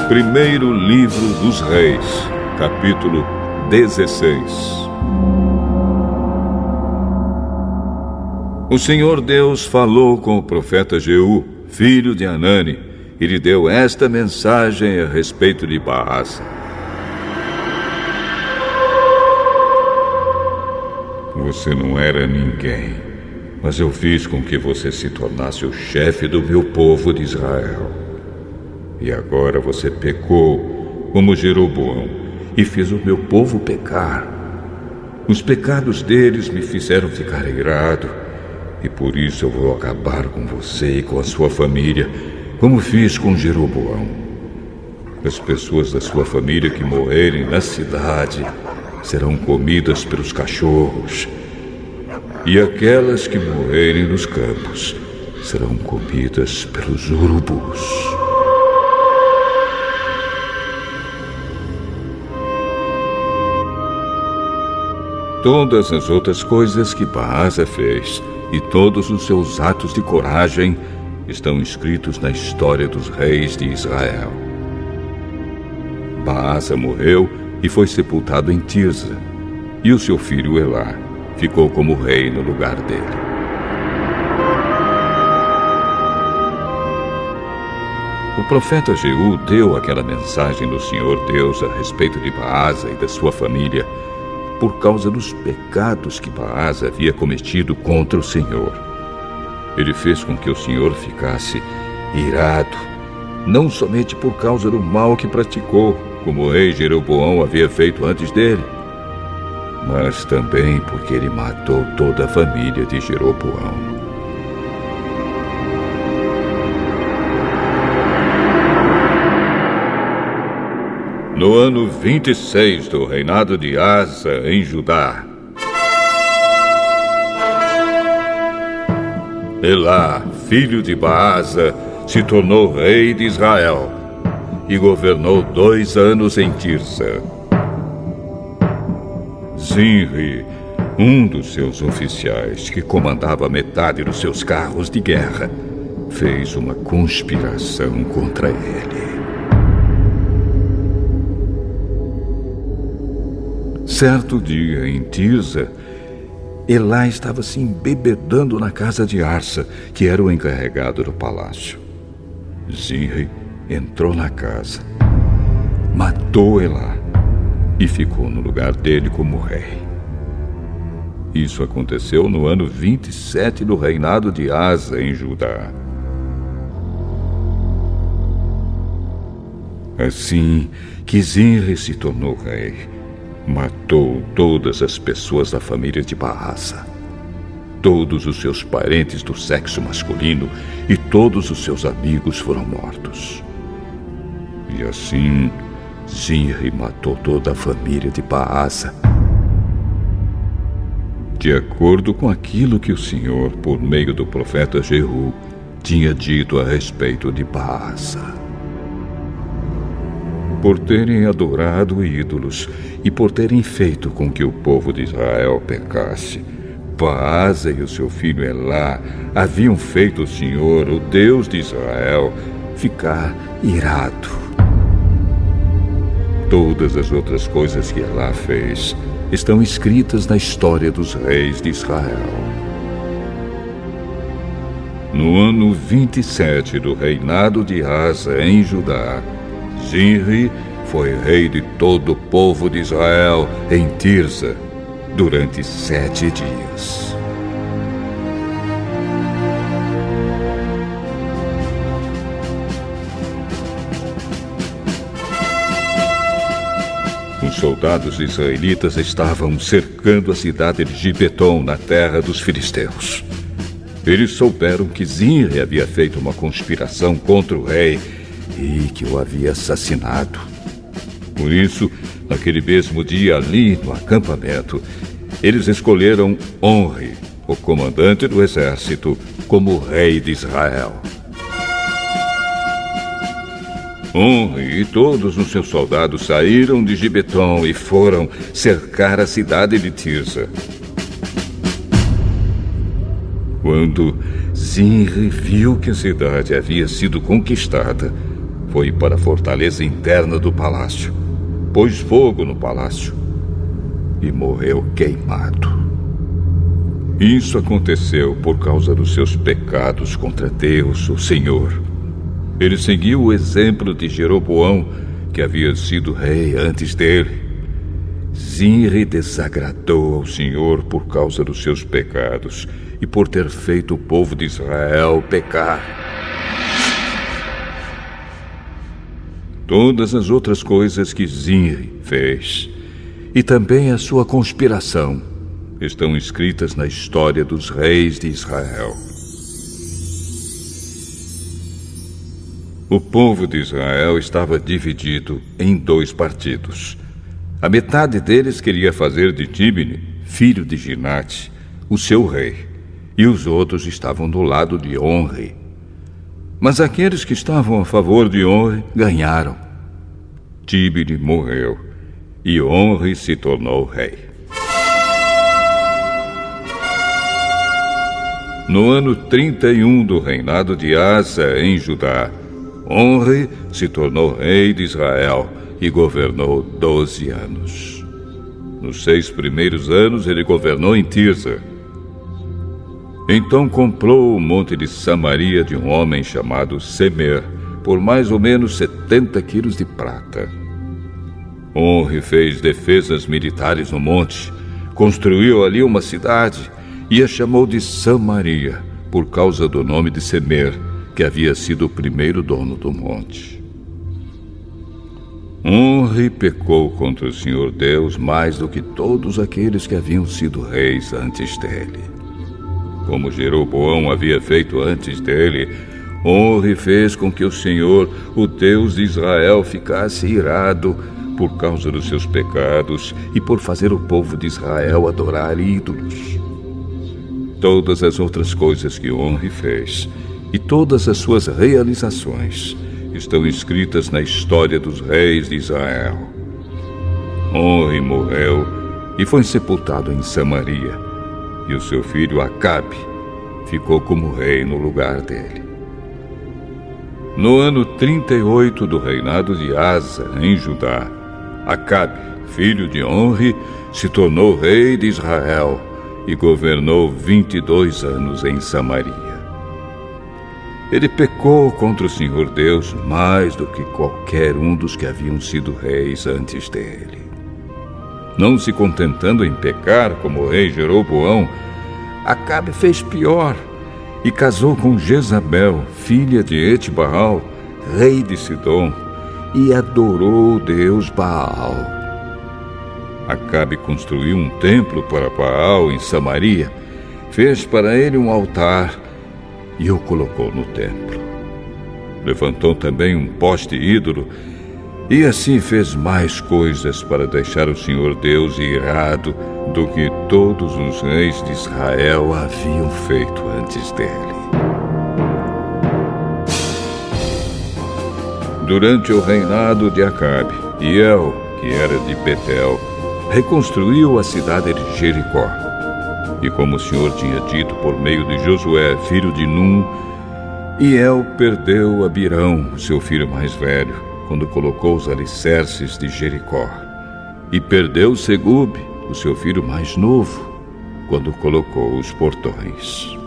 Primeiro livro dos Reis, capítulo 16. O Senhor Deus falou com o profeta Jeú, filho de Hanani, e lhe deu esta mensagem a respeito de Baasa. Você não era ninguém, mas eu fiz com que você se tornasse o chefe do meu povo de Israel. E agora você pecou como Jeroboão e fez o meu povo pecar. Os pecados deles me fizeram ficar irado, e por isso eu vou acabar com você e com a sua família, como fiz com Jeroboão. As pessoas da sua família que morrerem na cidade serão comidas pelos cachorros, e aquelas que morrerem nos campos serão comidas pelos urubus. Todas as outras coisas que Baasa fez e todos os seus atos de coragem estão escritos na história dos reis de Israel. Baasa morreu e foi sepultado em Tirza, e o seu filho Elá ficou como rei no lugar dele. O profeta Jeú deu aquela mensagem do Senhor Deus a respeito de Baasa e da sua família, por causa dos pecados que Baasa havia cometido contra o Senhor. Ele fez com que o Senhor ficasse irado, não somente por causa do mal que praticou, como o rei Jeroboão havia feito antes dele, mas também porque ele matou toda a família de Jeroboão. No ano 26 do reinado de Asa em Judá, Elá, filho de Baasa, se tornou rei de Israel e governou 2 anos em Tirza. Zinri, um dos seus oficiais, que comandava metade dos seus carros de guerra, fez uma conspiração contra ele. Certo dia, em Tirza, Elá estava se embebedando na casa de Arsa, que era o encarregado do palácio. Zinri entrou na casa, matou Elá e ficou no lugar dele como rei. Isso aconteceu no ano 27 do reinado de Asa em Judá. Assim que Zinri se tornou rei, matou todas as pessoas da família de Baasa, todos os seus parentes do sexo masculino e todos os seus amigos foram mortos. E assim, Zinri matou toda a família de Baasa, de acordo com aquilo que o Senhor, por meio do profeta Jeú, tinha dito a respeito de Baasa. Por terem adorado ídolos e por terem feito com que o povo de Israel pecasse, Baasa e o seu filho Elá haviam feito o Senhor, o Deus de Israel, ficar irado. Todas as outras coisas que Elá fez estão escritas na história dos reis de Israel. No ano 27 do reinado de Asa em Judá, Zinri foi rei de todo o povo de Israel em Tirza durante 7 dias. Os soldados israelitas estavam cercando a cidade de Gibeton, na terra dos filisteus. Eles souberam que Zinri havia feito uma conspiração contra o rei e que o havia assassinado. Por isso, naquele mesmo dia ali no acampamento, eles escolheram Onri, o comandante do exército, como rei de Israel. Onri e todos os seus soldados saíram de Gibeton e foram cercar a cidade de Tirza. Quando Zinri viu que a cidade havia sido conquistada, foi para a fortaleza interna do palácio, pôs fogo no palácio e morreu queimado. Isso aconteceu por causa dos seus pecados contra Deus, o Senhor. Ele seguiu o exemplo de Jeroboão, que havia sido rei antes dele. Zinri desagradou ao Senhor por causa dos seus pecados e por ter feito o povo de Israel pecar. Todas as outras coisas que Zinri fez, e também a sua conspiração, estão escritas na história dos reis de Israel. O povo de Israel estava dividido em 2 partidos. A metade deles queria fazer de Tíbni, filho de Ginate, o seu rei, e os outros estavam do lado de Onri. Mas aqueles que estavam a favor de Onri ganharam. Tíbni morreu e Onri se tornou rei. No ano 31 do reinado de Asa em Judá, Onri se tornou rei de Israel e governou 12 anos. Nos 6 primeiros anos ele governou em Tirza. Então comprou o monte de Samaria de um homem chamado Semer por mais ou menos 70 quilos de prata. Onri fez defesas militares no monte, construiu ali uma cidade e a chamou de Samaria, por causa do nome de Semer, que havia sido o primeiro dono do monte. Onri pecou contra o Senhor Deus mais do que todos aqueles que haviam sido reis antes dele. Como Jeroboão havia feito antes dele, Onri fez com que o Senhor, o Deus de Israel, ficasse irado por causa dos seus pecados e por fazer o povo de Israel adorar ídolos. Todas as outras coisas que Onri fez e todas as suas realizações estão escritas na história dos reis de Israel. Onri morreu e foi sepultado em Samaria, e o seu filho Acabe ficou como rei no lugar dele. No ano 38 do reinado de Asa, em Judá, Acabe, filho de Onri, se tornou rei de Israel e governou 22 anos em Samaria. Ele pecou contra o Senhor Deus mais do que qualquer um dos que haviam sido reis antes dele. Não se contentando em pecar como o rei Jeroboão, Acabe fez pior e casou com Jezabel, filha de Etbaal, rei de Sidom, e adorou o deus Baal. Acabe construiu um templo para Baal em Samaria, fez para ele um altar e o colocou no templo. Levantou também um poste ídolo e assim fez mais coisas para deixar o Senhor Deus irado do que todos os reis de Israel haviam feito antes dele. Durante o reinado de Acabe, Hiel, que era de Betel, reconstruiu a cidade de Jericó. E como o Senhor tinha dito por meio de Josué, filho de Num, Hiel perdeu Abirão, seu filho mais velho, quando colocou os alicerces de Jericó. E perdeu Segube, o seu filho mais novo, quando colocou os portões.